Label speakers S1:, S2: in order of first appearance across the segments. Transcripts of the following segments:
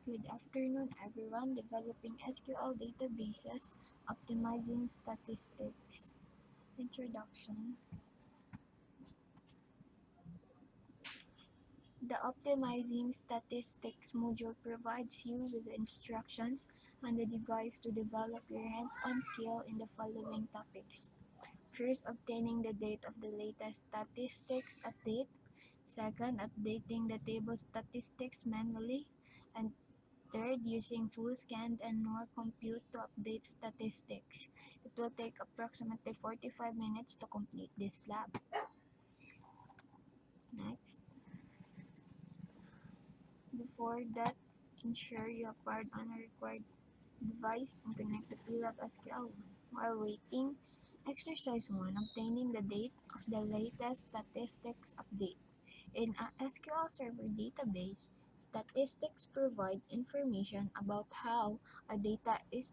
S1: Good afternoon, everyone. Developing SQL databases, optimizing statistics. Introduction. The Optimizing Statistics module provides you with instructions on the device to develop your hands-on skill in the following topics. First, obtaining the date of the latest statistics update. Second, updating the table statistics manually. And third, using full scan and NOR compute to update statistics. It will take approximately 45 minutes to complete this lab. Next. Before that, ensure you have powered on a required device and connect the PLAB SQL. While waiting, exercise 1, obtaining the date of the latest statistics update. In a SQL Server database, statistics provide information about how a data is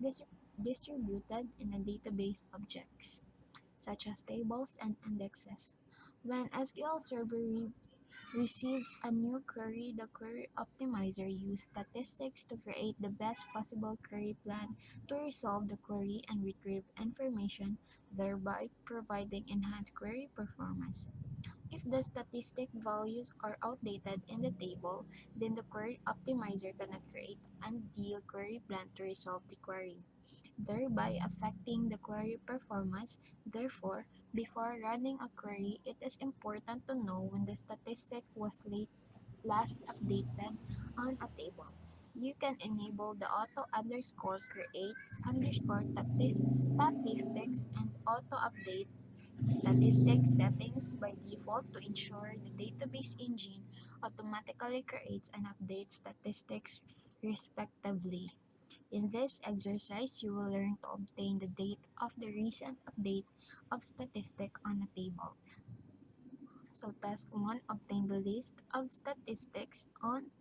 S1: distributed in a database objects, such as tables and indexes. When SQL Server receives a new query, the query optimizer uses statistics to create the best possible query plan to resolve the query and retrieve information, thereby providing enhanced query performance. If the statistic values are outdated in the table, then the query optimizer cannot create an ideal query plan to resolve the query, thereby affecting the query performance. Therefore, before running a query, it is important to know when the statistic was last updated on a table. You can enable the auto underscore create underscore statistics and auto update statistics settings by default to ensure the database engine automatically creates and updates statistics respectively. In this exercise, you will learn to obtain the date of the recent update of statistic on a table. So task 1, obtain the list of statistics on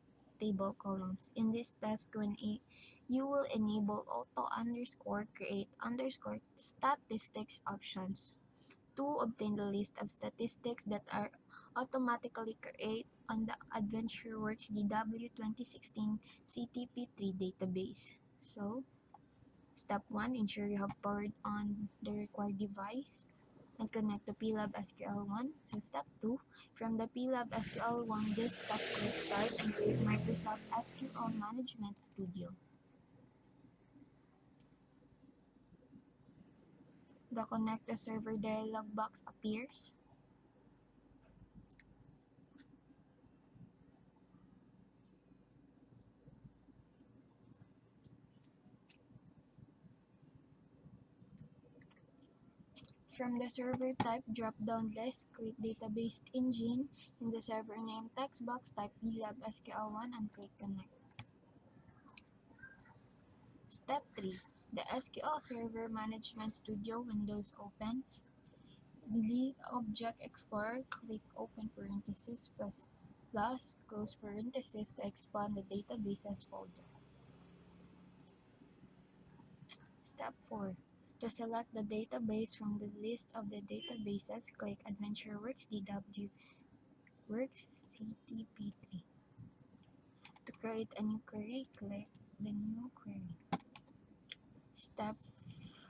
S1: table columns. In this task 1A, you will enable auto underscore create underscore statistics options. 2. Obtain the list of statistics that are automatically created on the AdventureWorks DW 2016 CTP3 database. So, step 1, ensure you have powered on the required device and connect to PLAB SQL1. So, step 2, from the PLAB SQL1 desktop, click Start and create Microsoft SQL Management Studio. The Connect to Server dialog box appears. From the server type drop-down list, click Database Engine. In the server name text box, type PLAB SQL1 and click Connect. Step 3. The SQL Server Management Studio windows opens. Leave Object Explorer, click Open parenthesis plus close parenthesis to expand the databases folder. Step 4. To select the database from the list of the databases, click AdventureWorks DW Works CTP3. To create a new query, click the New Query. Step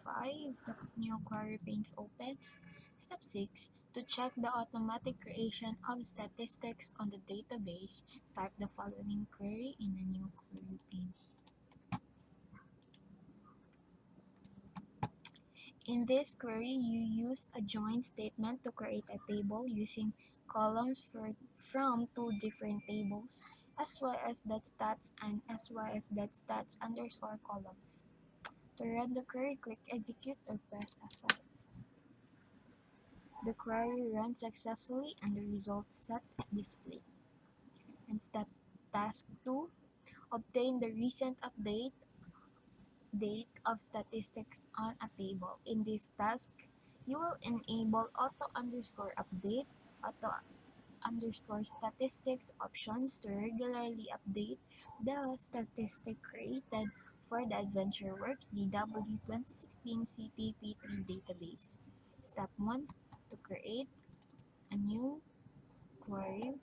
S1: 5. The new query pane opens. Step 6. To check the automatic creation of statistics on the database, type the following query in the new query pane. In this query, you use a join statement to create a table using columns from two different tables, sys.stats and sys.stats underscore columns. To run the query, click Execute or press F5. The query runs successfully and the result set is displayed. And task 2, obtain the recent update date of statistics on a table. In this task, you will enable auto underscore update, auto underscore statistics options to regularly update the statistic created for the AdventureWorks DW 2016 CTP3 database. Step 1, to create a new query.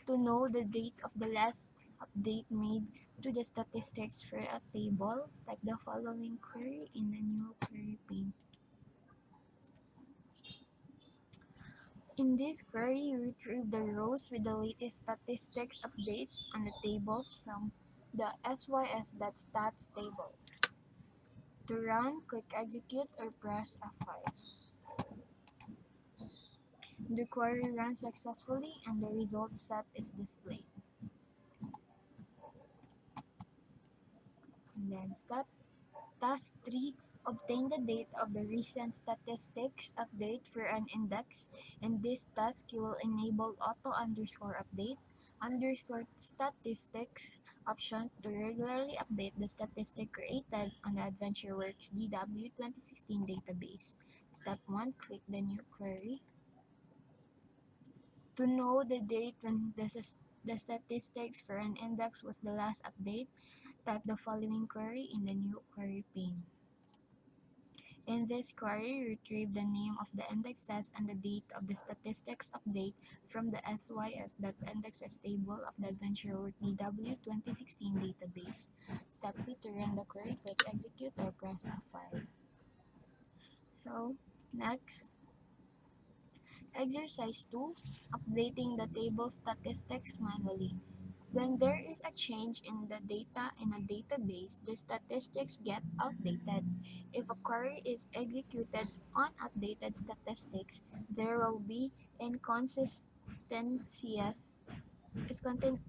S1: To know the date of the last update made to the statistics for a table, type the following query in the new query pane. In this query, you retrieve the rows with the latest statistics updates on the tables from the sys.stats table. To run, click Execute or press F5. The query runs successfully and the result set is displayed. And then Task 3. Obtain the date of the recent statistics update for an index. In this task, you will enable auto_update underscore statistics option to regularly update the statistic created on the AdventureWorks DW 2016 database. Step 1. Click the new query. To know the date when the statistics for an index was the last update, type the following query in the new query pane. In this query, retrieve the name of the indexes and the date of the statistics update from the sys.indexes table of the AdventureWorks DW 2016 database. Step 2. To run the query, click Execute or press F5. So, next, Exercise 2. Updating the table statistics manually. When there is a change in the data in a database, the statistics get outdated. If a query is executed on outdated statistics, there will be inconsistencies, is content,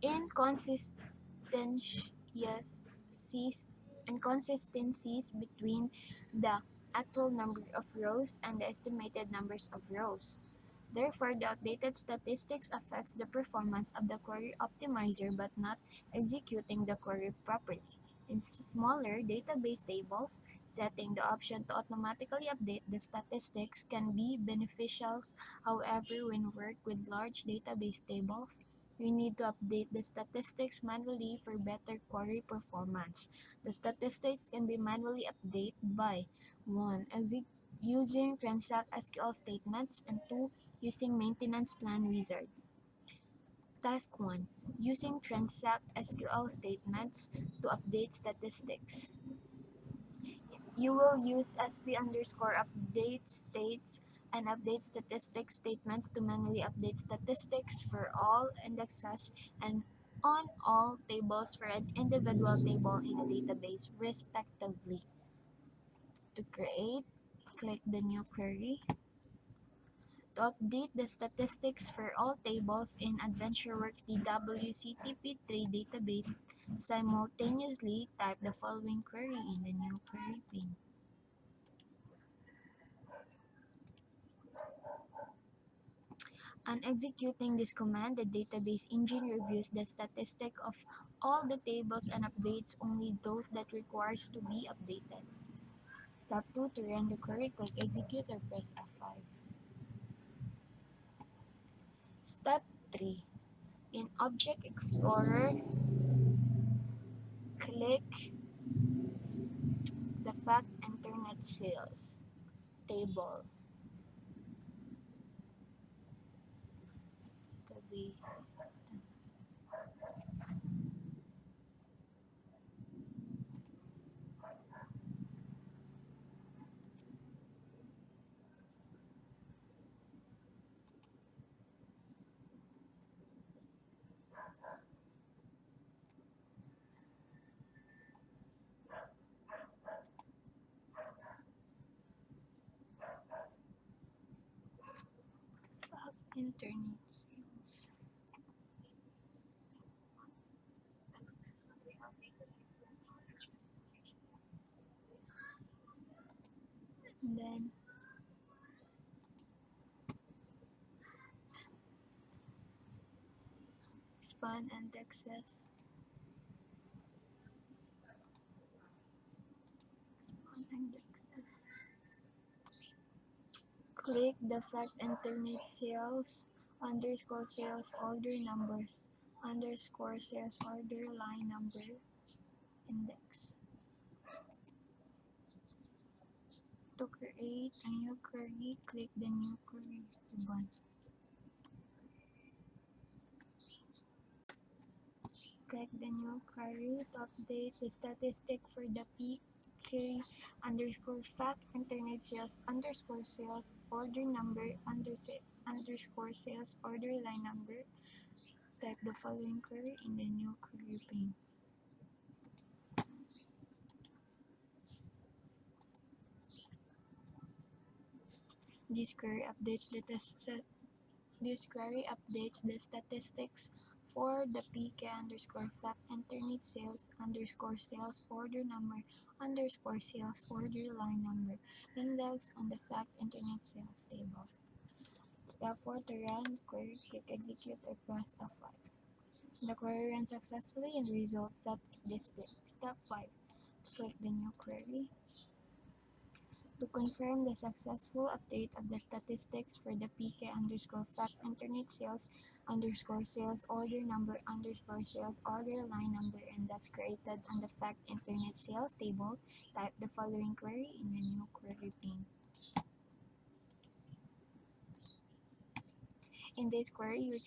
S1: inconsistencies between the actual number of rows and the estimated numbers of rows. Therefore, the outdated statistics affects the performance of the query optimizer but not executing the query properly. In smaller database tables, setting the option to automatically update the statistics can be beneficial. However, when work with large database tables, we need to update the statistics manually for better query performance. The statistics can be manually updated by 1. Using transact SQL statements, and 2. Using maintenance plan wizard. Task 1. Using transact SQL statements to update statistics. You will use sp underscore update states and update statistics statements to manually update statistics for all indexes and on all tables for an individual table in a database, respectively. To create, click the new query. To update the statistics for all tables in AdventureWorks DW-CTP3 database, simultaneously type the following query in the new query pane. On executing this command, the database engine reviews the statistic of all the tables and updates only those that requires to be updated. Step 2. To run the query, click Execute or press F5. Step 3. In Object Explorer, click the fact internet sales table database system. Fact internet sales. And then expand indexes. Expand indexes. Click the fact internet sales underscore sales order numbers underscore sales order line number index. To create a new query, click the new query ribbon. Click the new query to update the statistic for the PK underscore fact internet sales underscore sales order number underscore sales order line number. Type the following query in the new query pane. This query updates the statistics for the PK underscore fact internet sales underscore sales order number underscore sales order line number index on the fact internet sales table. Step 4 to run query, click execute or press F5. The query runs successfully and the result set is displayed. Step 5. Click the new query. To confirm the successful update of the statistics for the PK underscore fact internet sales underscore sales order number underscore sales order line number and that's created on the fact internet sales table, type the following query in the new query pane. In this query,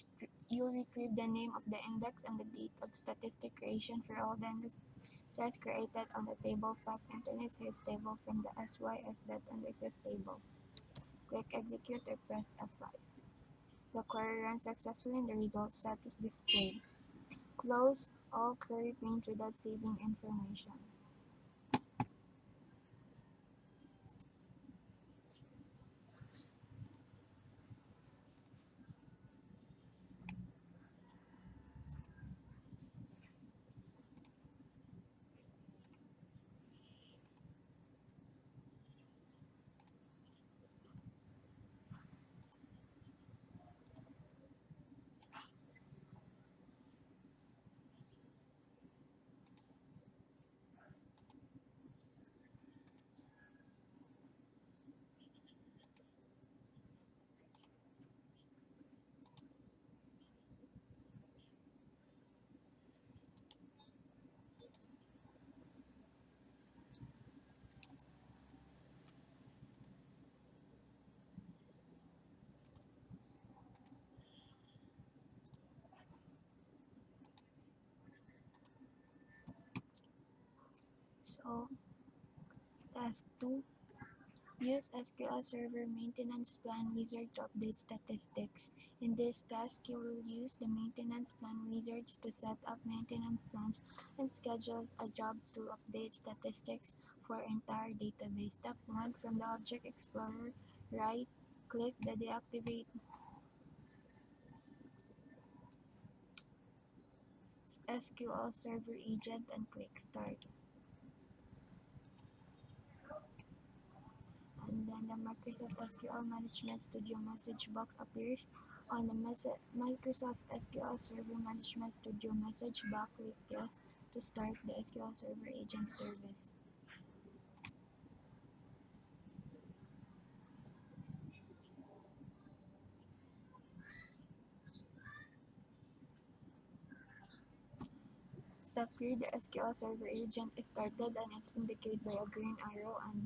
S1: you retrieve the name of the index and the date of statistic creation for all the indexes created on the table fact internet sales table from the SYS.indexes table. Click execute or press F5. The query runs successfully and the result set is displayed. Close all query panes without saving information. So, task 2. Use SQL Server Maintenance Plan Wizard to update statistics. In this task, you will use the Maintenance Plan Wizards to set up maintenance plans and schedule a job to update statistics for entire database. Step 1. From the Object Explorer, right-click the Deactivate SQL Server agent and click Start. And then the Microsoft SQL Management Studio message box appears. On the Microsoft SQL Server Management Studio message box, click Yes to start the SQL Server Agent service. Step 3. The SQL Server Agent is started and it's indicated by a green arrow on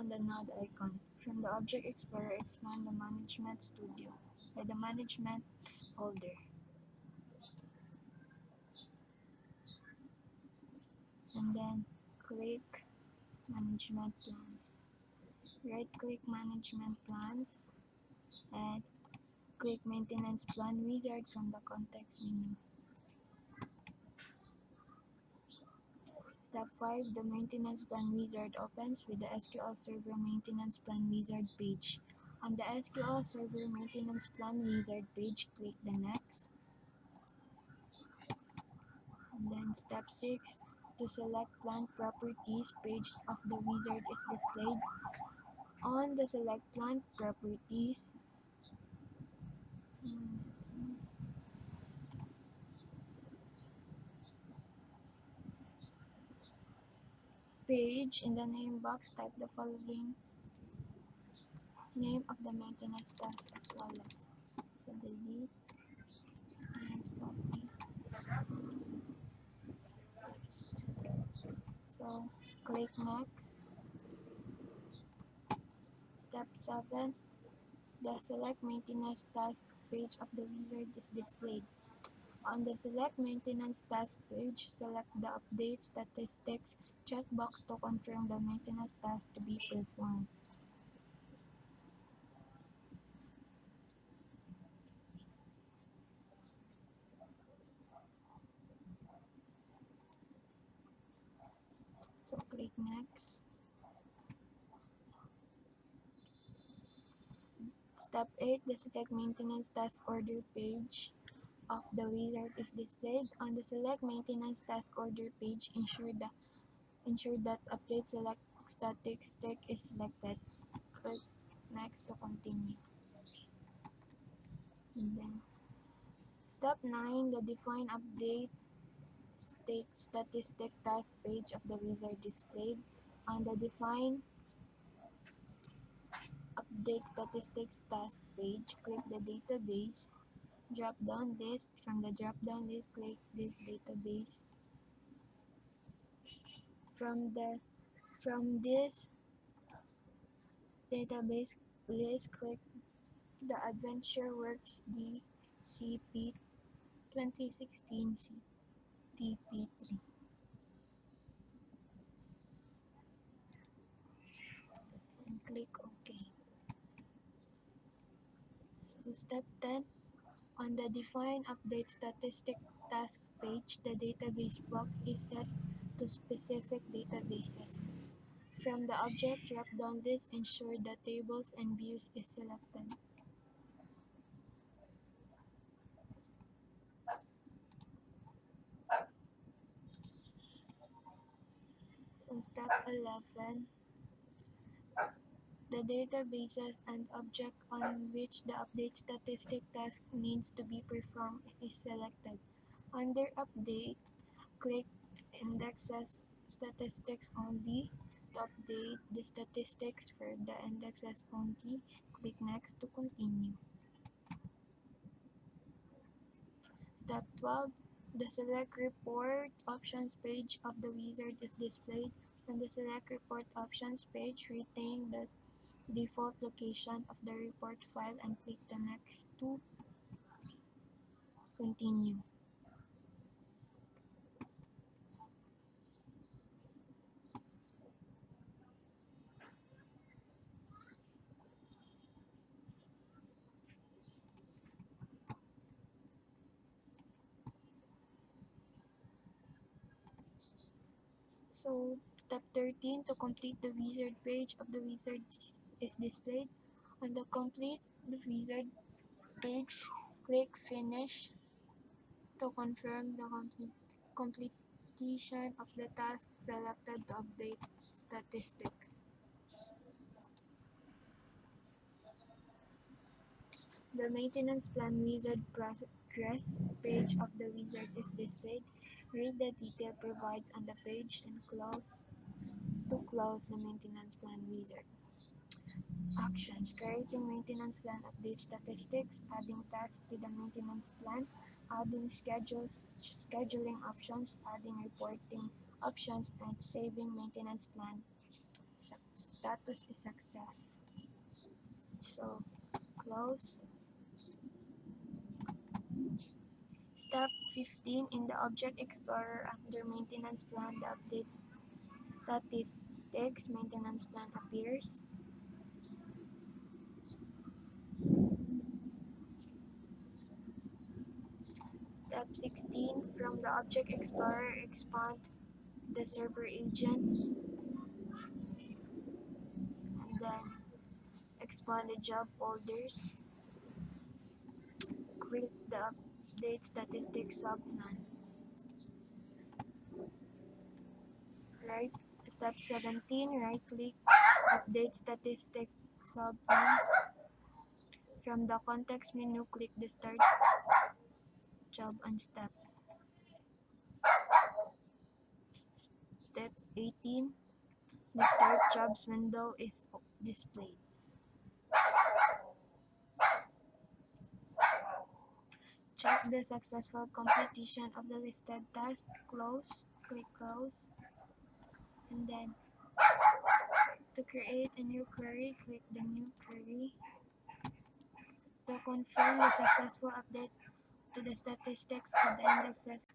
S1: the node icon. From the Object Explorer, expand the Management Studio by the Management folder. And then click Management Plans. Right-click Management Plans and click Maintenance Plan Wizard from the context menu. Step 5. The Maintenance Plan Wizard opens with the SQL Server Maintenance Plan Wizard page. On the SQL Server Maintenance Plan Wizard page, click the Next. And then Step 6. To select Plant Properties page of the wizard is displayed. On the Select Plant Properties, page, in the name box, type the following name of the maintenance task as follows. So delete and copy text. So click next. Step 7. The select maintenance task page of the wizard is displayed. On the Select Maintenance Task page, select the Update Statistics checkbox to confirm the maintenance task to be performed. So click Next. Step 8, the Select Maintenance Task Order page of the wizard is displayed. On the Select Maintenance Task Order page, ensure that Update Select Statistic is selected. Click Next to continue. And then Step 9, the Define Update State Statistic Task page of the wizard displayed. On the Define Update Statistics task page, click the Database drop-down list. From the drop-down list, click this database. From this database list, click the AdventureWorks DCP 2016 CTP3 and click OK. So step 10, on the Define Update Statistic task page, the database block is set to specific databases. From the Object drop-down list, ensure the Tables and Views is selected. So step 11, the databases and object on which the update statistic task needs to be performed is selected. Under Update, click Indexes Statistics Only. To update the statistics for the indexes only, click Next to continue. Step 12, the Select Report Options page of the wizard is displayed. On the Select Report Options page, retain the default location of the report file and click the Next to continue. So step 13, to complete the wizard page of the wizard is displayed. On the complete wizard page, click Finish to confirm the completion of the task selected to update statistics. The Maintenance Plan Wizard progress page of the wizard is displayed. Read the detail provides on the page and close the Maintenance Plan Wizard. Actions: creating maintenance plan update statistics, adding tasks to the maintenance plan, adding scheduling options, adding reporting options, and saving maintenance plan. Status is success. So close. Step 15, in the Object Explorer under Maintenance Plan, the Update Statistics Maintenance Plan appears. Step 16, from the Object Explorer, expand the server agent and then expand the job folders. Click the Update Statistics subplan. Right. Step 17, right click Update Statistics subplan. From the context menu, click the Start Job and Step. Step 18, the Start Jobs window is displayed. Check the successful completion of the listed task. Close. Click Close. And then to create a new query, click the New Query. To confirm the successful update to the statistics of the indexes.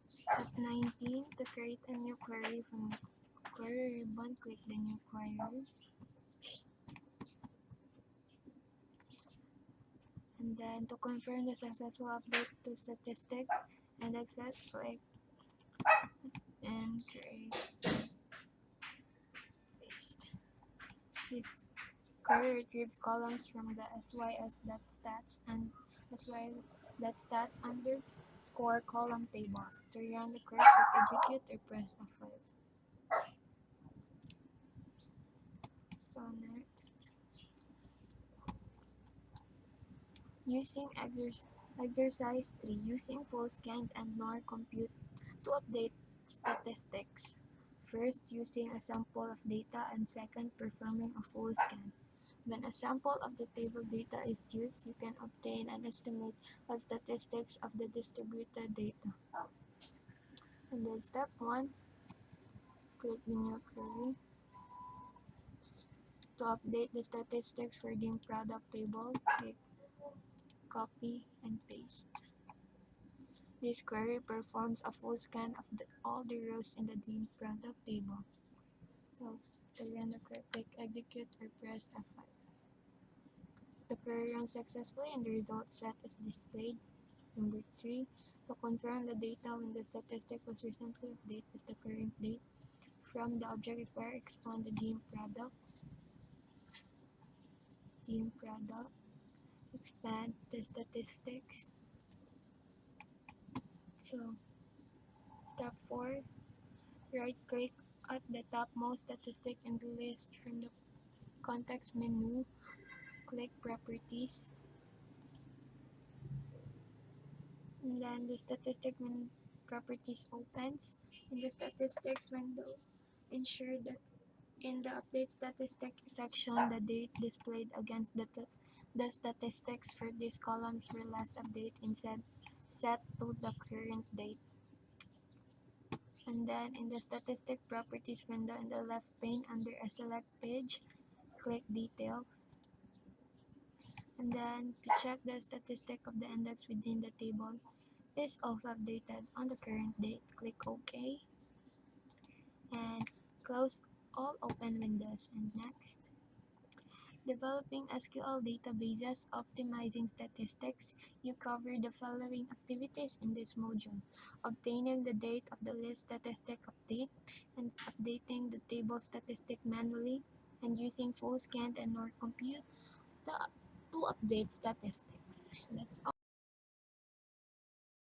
S1: Step 19. To create a new query from query ribbon, click the new query. And then to confirm the successful update to statistic indexes, click and create paste. This query retrieves columns from the sys.stats and sys.stats underscore column tables. To run the query, click execute or press F5. So next, using exercise 3, using full scan and NOR compute to update statistics. First, using a sample of data, and second, performing a full scan. When a sample of the table data is used, you can obtain an estimate of statistics of the distributed data. And then step 1, click the new query. To update the statistics for the product table, click copy and paste. This query performs a full scan of all the rows in the Dean product table. So, to run the query, click execute or press F5. The query runs successfully and the result set is displayed. Number 3, to confirm the data when the statistic was recently updated is the current date. From the object require expand the Dean product, expand the statistics. So, step 4, right click at the topmost statistic in the list from the context menu, click properties, and then the statistic properties opens. In the statistics window, ensure that in the update statistic section, the date displayed against the statistics for these columns were last updated instead set to the current date. And then in the statistic properties window in the left pane under a select page, click details. And then to check the statistic of the index within the table is also updated on the current date, click OK and close all open windows. And next, developing SQL databases, optimizing statistics. You cover the following activities in this module: obtaining the date of the list statistic update, and updating the table statistic manually, and using full scan and NOR compute to update statistics. That's all.